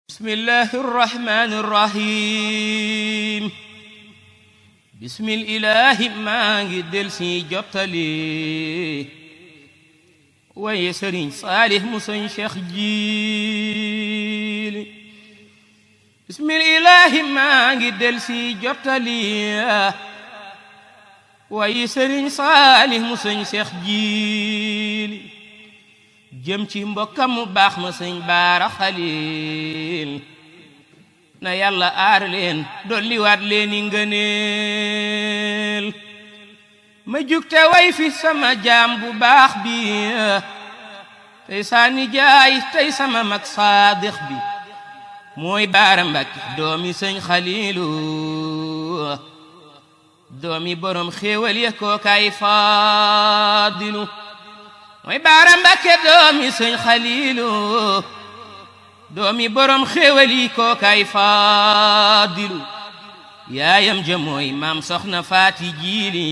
bismillahi irrahmani irrahim bismillahi maa ngi del si jottali waaye sëriñ Saalih mu sëñ Cheikh Jiili bismillahi maa ngi del si jottali waaye sëriñ Saalih mu sëñ Cheikh Jiili jëm ci mbokkam mu baax ma sëñ Baara Xalil na yàlla aar leen dolliwaat leen i ngëneel ma jugte way fi sama jaam bu baax bi tey saani jaay tey sama mag saadix bi mooy Baara Mbàkke doomi sëñ Xalilu doomi borom xéewal ya kookaay Faadilu mooy Baara Mbàkke doomi sëñ Xalilu doomi borom xéewali kookaay Faadilu yaayam ja mooy maam soxna Faati Jiili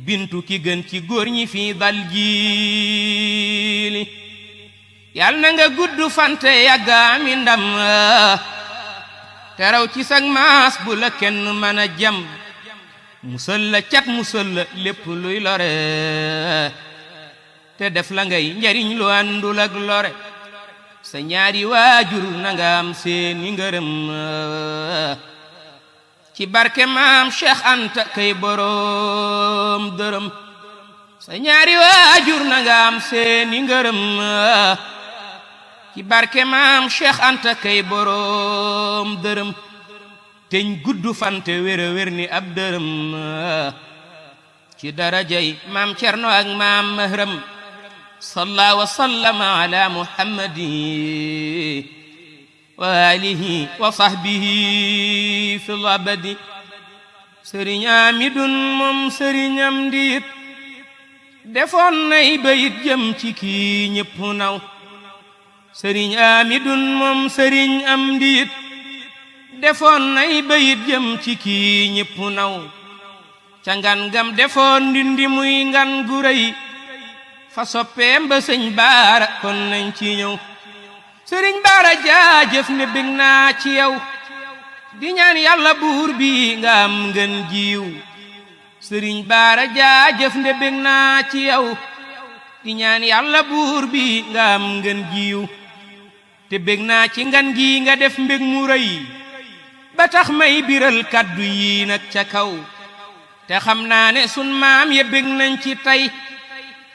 bintu ki gën ci góor ñi fii dal jiili yal na nga gudd fante yàggaami ndam te raw ci sag maas bu la kenn mën a jam musal la cat musal la lépp luy lore te def la ngay njariñ lu àndul ak lore sa ñaari waajur na nga am seeni ngërëm ci barke maam Cheikh Anta kay boroom dërëm sa ñaari waajur na nga am seeni ngërëm ci barke maam Cheikh Anta kay boroom dërëm teñ gudd fante wér wér ni ab dërëm ci darajay maam Cerno ak maam Mahram salla wa sallama ala muhammadi wa alihi wa sahbihi fil abadi sëriñ Amidun moom sëriñam ndiit defoon nay bayit jëm ci kii ñépp naw sëriñ Amidun moom sëriñ am ndiit defoon nay bayit jëm ci kii ñépp naw ca ngan gam defoon ndindi muy ngan gu rëy fa soppeem ba sëñ Baara kon nañ ci ñëw sëriñ Baara jaajëf ne bég naa ci yow di ñaan yàlla buur bi nga am ngën jiw sëriñ Baara jaajëf ne bég naa ci yow di ñaan yàlla buur bi nga am ngën jiw te bég naa ci ngan gi nga def mbég mu rëy ba tax may biral kaddu yi nag ca kaw te xam naa ne sun maam ya bég nañ ci tey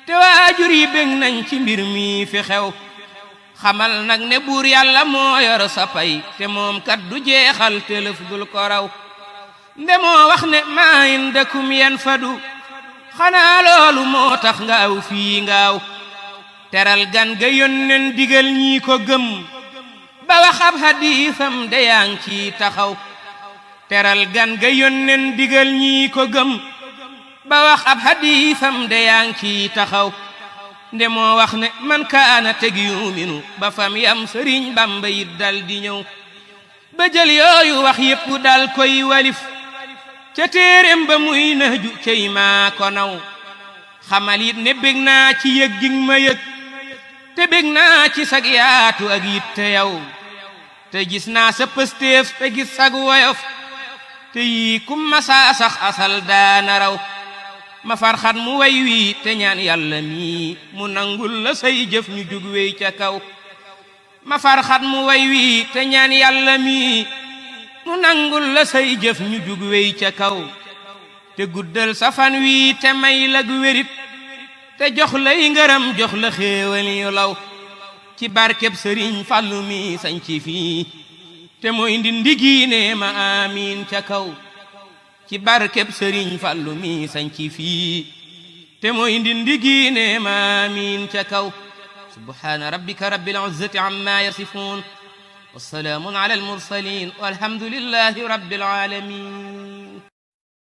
te waajur yi bég nañ ci mbir mi fi xew xamal nag ne buur yàlla moo yor sa pay te moom kat du jeexal te lëf dul ko raw nde moo wax ne maa indakum yanfadu xanaa loolu moo tax nga aw fii nga aw teral gan ga yónneen digal ñi ko gëm ba wax ab hadiisam de yaa ngi ci taxaw teral gan ga yónneen digal ñi ko gëm ba wax ab hadiisam de yaa ngi ci taxaw nde moo wax ne man kaana teg yuminu ba fam yam sëriñ Bamba yit dal di ñëw ba jël yooyu wax yépp dal koy walif ca téereem ba muy Nahju cey maa ko naw xamal it ne bég naa ci yëg gi ma yëg te bég naa ci sag yaatu ak yit te yow te gis naa sa pëstéef te gis sag woyof te yii kum masaa sax asal daana raw ma farxat mu way wii te ñaan yàlla mi mu nangul la say jëf ñu jug wey ca kaw ma farxat mu way wii te ñaan yàlla mi mu nangul la say jëf ñu jug wey ca kaw te guddal sa fan wii te may la gu wérit te jox lay ngërëm jox la xéewal yu law ci barkeb sëriñ Fallu mi sañ ci fii te mooy ndindi giine ma amiin ca kaw ci barkeb sëriñ Fallu mi sañ ci fii te mooy ndindi giine ma amiin ca kaw subhaana rabbika rabbil izzati amma yasifun wa salaamun ala al mursalin walhamdulillahi rabbil alamin